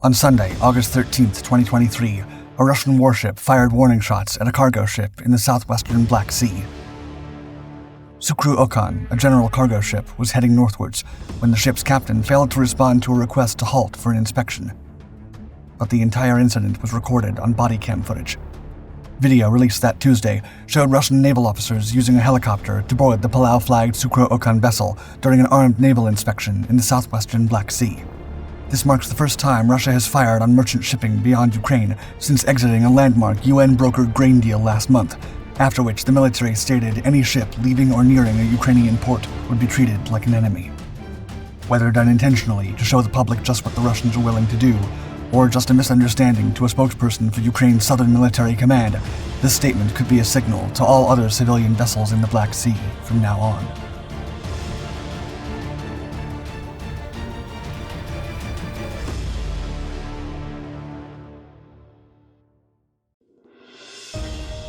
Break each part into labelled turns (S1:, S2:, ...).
S1: On Sunday, August 13, 2023, a Russian warship fired warning shots at a cargo ship in the southwestern Black Sea. Sukru Okan, a general cargo ship, was heading northwards when the ship's captain failed to respond to a request to halt for an inspection. But the entire incident was recorded on body cam footage. Video released that Tuesday showed Russian naval officers using a helicopter to board the Palau-flagged Sukru Okan vessel during an armed naval inspection in the southwestern Black Sea. This marks the first time Russia has fired on merchant shipping beyond Ukraine since exiting a landmark UN-brokered grain deal last month, after which the military stated any ship leaving or nearing a Ukrainian port would be treated like an enemy. Whether done intentionally to show the public just what the Russians are willing to do, or just a misunderstanding to a spokesperson for Ukraine's Southern Military Command, this statement could be a signal to all other civilian vessels in the Black Sea from now on.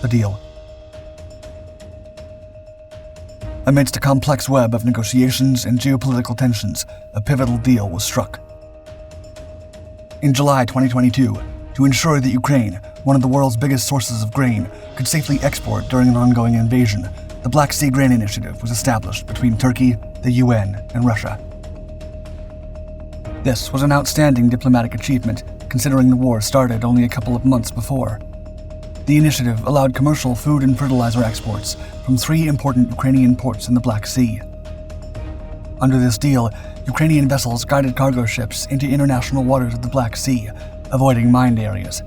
S1: The deal. Amidst a complex web of negotiations and geopolitical tensions, a pivotal deal was struck. In July 2022, to ensure that Ukraine, one of the world's biggest sources of grain, could safely export during an ongoing invasion, the Black Sea Grain Initiative was established between Turkey, the UN, and Russia. This was an outstanding diplomatic achievement, considering the war started only a couple of months before. The initiative allowed commercial food and fertilizer exports from 3 important Ukrainian ports in the Black Sea. Under this deal, Ukrainian vessels guided cargo ships into international waters of the Black Sea, avoiding mined areas.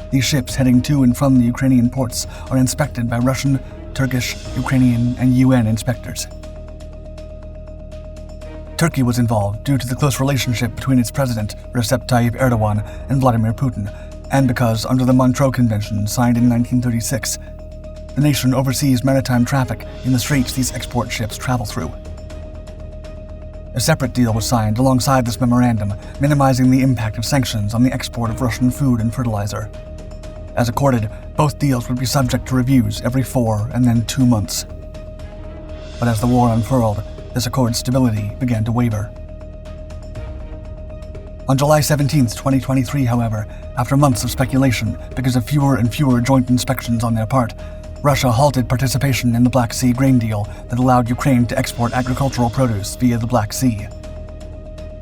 S1: These ships heading to and from the Ukrainian ports are inspected by Russian, Turkish, Ukrainian, and UN inspectors. Turkey was involved due to the close relationship between its president, Recep Tayyip Erdogan, and Vladimir Putin, and because, under the Montreux Convention signed in 1936, the nation oversees maritime traffic in the straits these export ships travel through. A separate deal was signed alongside this memorandum, minimizing the impact of sanctions on the export of Russian food and fertilizer. As accorded, both deals would be subject to reviews every 4 and then 2 months. But as the war unfurled, this accord's stability began to waver. On July 17, 2023, however, after months of speculation because of fewer and fewer joint inspections on their part, Russia halted participation in the Black Sea grain deal that allowed Ukraine to export agricultural produce via the Black Sea.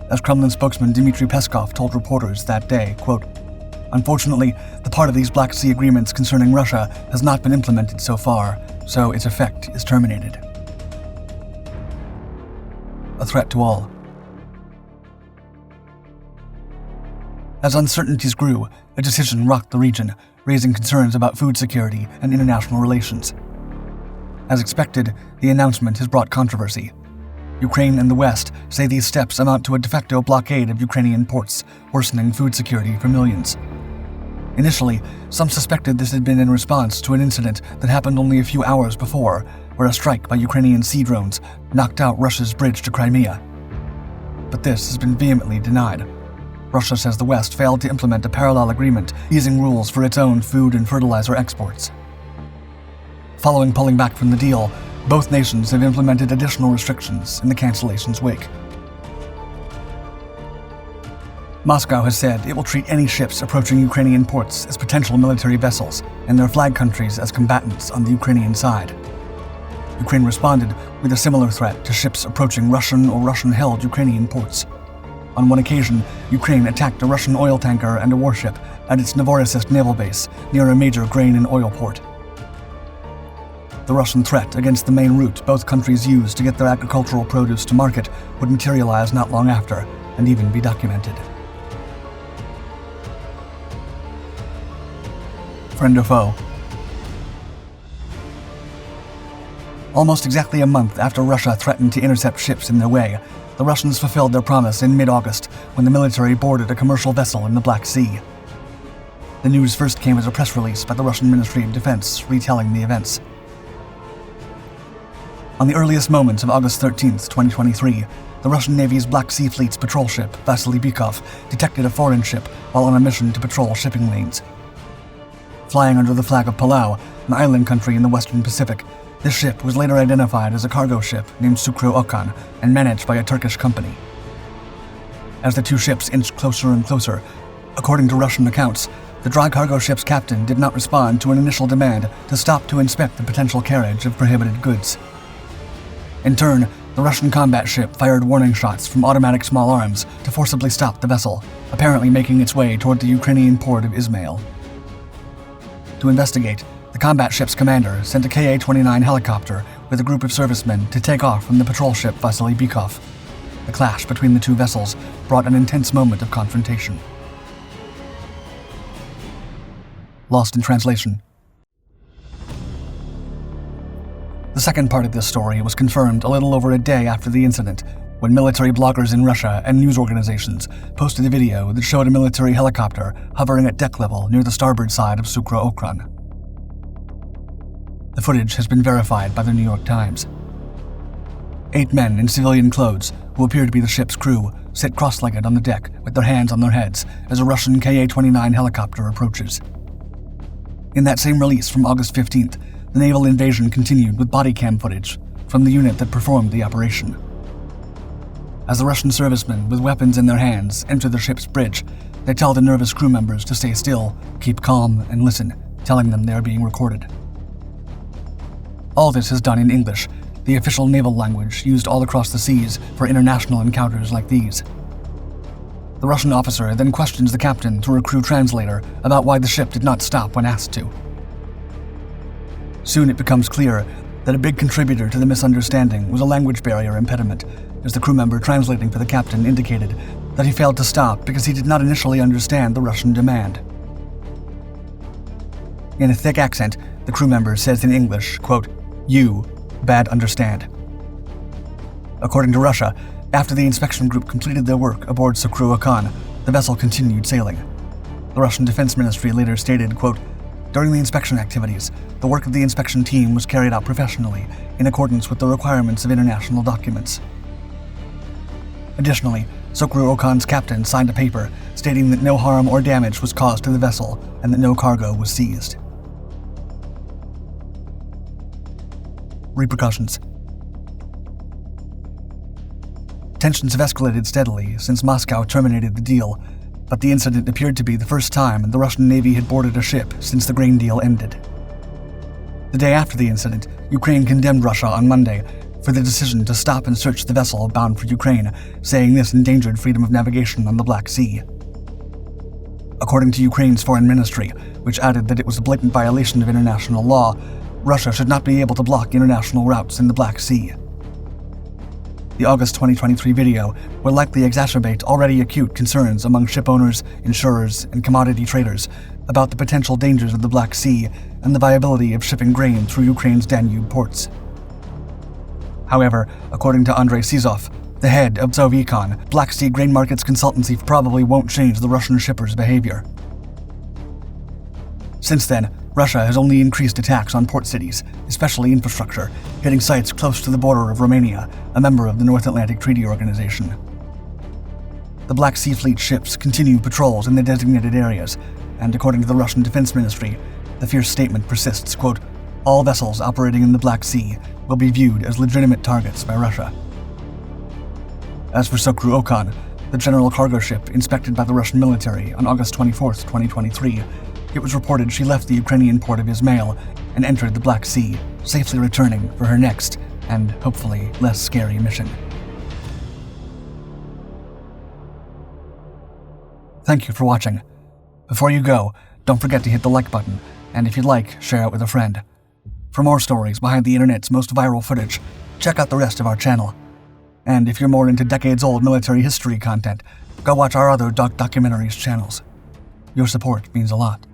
S1: As Kremlin spokesman Dmitry Peskov told reporters that day, quote, "Unfortunately, the part of these Black Sea agreements concerning Russia has not been implemented so far, so its effect is terminated." A threat to all. As uncertainties grew, a decision rocked the region, raising concerns about food security and international relations. As expected, the announcement has brought controversy. Ukraine and the West say these steps amount to a de facto blockade of Ukrainian ports, worsening food security for millions. Initially, some suspected this had been in response to an incident that happened only a few hours before, where a strike by Ukrainian sea drones knocked out Russia's bridge to Crimea. But this has been vehemently denied. Russia says the West failed to implement a parallel agreement easing rules for its own food and fertilizer exports. Following pulling back from the deal, both nations have implemented additional restrictions in the cancellation's wake. Moscow has said it will treat any ships approaching Ukrainian ports as potential military vessels and their flag countries as combatants on the Ukrainian side. Ukraine responded with a similar threat to ships approaching Russian or Russian-held Ukrainian ports. On one occasion, Ukraine attacked a Russian oil tanker and a warship at its Novorossiysk naval base near a major grain and oil port. The Russian threat against the main route both countries use to get their agricultural produce to market would materialize not long after, and even be documented. Friend or foe? Almost exactly a month after Russia threatened to intercept ships in their way, the Russians fulfilled their promise in mid-August when the military boarded a commercial vessel in the Black Sea. The news first came as a press release by the Russian Ministry of Defense retelling the events. On the earliest moments of August 13, 2023, the Russian Navy's Black Sea Fleet's patrol ship, Vasily Bykov, detected a foreign ship while on a mission to patrol shipping lanes. Flying under the flag of Palau, an island country in the Western Pacific, this ship was later identified as a cargo ship named Sukru Okan and managed by a Turkish company. As the two ships inched closer and closer, According to Russian accounts, the dry cargo ship's captain did not respond to an initial demand to stop to inspect the potential carriage of prohibited goods. In turn, the Russian combat ship fired warning shots from automatic small arms to forcibly stop the vessel, apparently making its way toward the Ukrainian port of Izmail. To investigate, the combat ship's commander sent a Ka-29 helicopter with a group of servicemen to take off from the patrol ship Vasily Bykov. The clash between the two vessels brought an intense moment of confrontation. Lost in translation. The second part of this story was confirmed a little over a day after the incident, when military bloggers in Russia and news organizations posted a video that showed a military helicopter hovering at deck level near the starboard side of Sukru Okan. The footage has been verified by the New York Times. 8 men in civilian clothes, who appear to be the ship's crew, sit cross-legged on the deck with their hands on their heads as a Russian Ka-29 helicopter approaches. In that same release from August 15th, the naval invasion continued with body cam footage from the unit that performed the operation. As the Russian servicemen with weapons in their hands enter the ship's bridge, they tell the nervous crew members to stay still, keep calm, and listen, telling them they are being recorded. All this is done in English, the official naval language used all across the seas for international encounters like these. The Russian officer then questions the captain through a crew translator about why the ship did not stop when asked to. Soon it becomes clear that a big contributor to the misunderstanding was a language barrier impediment, as the crew member translating for the captain indicated that he failed to stop because he did not initially understand the Russian demand. In a thick accent, the crew member says in English, quote, "You, bad understand." According to Russia, after the inspection group completed their work aboard Sukru Okan, the vessel continued sailing. The Russian Defense Ministry later stated, quote, "During the inspection activities, the work of the inspection team was carried out professionally in accordance with the requirements of international documents." Additionally, Sukru Okan's captain signed a paper stating that no harm or damage was caused to the vessel and that no cargo was seized. Repercussions. Tensions have escalated steadily since Moscow terminated the deal, but the incident appeared to be the first time the Russian Navy had boarded a ship since the grain deal ended. The day after the incident, Ukraine condemned Russia on Monday for the decision to stop and search the vessel bound for Ukraine, saying this endangered freedom of navigation on the Black Sea. According to Ukraine's foreign ministry, which added that it was a blatant violation of international law, Russia should not be able to block international routes in the Black Sea. The August 2023 video will likely exacerbate already acute concerns among ship owners, insurers, and commodity traders about the potential dangers of the Black Sea and the viability of shipping grain through Ukraine's Danube ports. However, according to Andrei Sizov, the head of Zovecon, Black Sea Grain Markets Consultancy probably won't change the Russian shippers' behavior. Since then, Russia has only increased attacks on port cities, especially infrastructure, hitting sites close to the border of Romania, a member of the North Atlantic Treaty Organization. The Black Sea Fleet ships continue patrols in the designated areas, and according to the Russian Defense Ministry, the fierce statement persists, quote, "All vessels operating in the Black Sea will be viewed as legitimate targets by Russia." As for Sukru Okan, the general cargo ship inspected by the Russian military on August 24, 2023, it was reported she left the Ukrainian port of Izmail and entered the Black Sea, safely returning for her next, and hopefully less scary mission. Thank you for watching. Before you go, don't forget to hit the like button, and if you'd like, share it with a friend. For more stories behind the internet's most viral footage, check out the rest of our channel. And if you're more into decades-old military history content, go watch our other documentaries channels. Your support means a lot.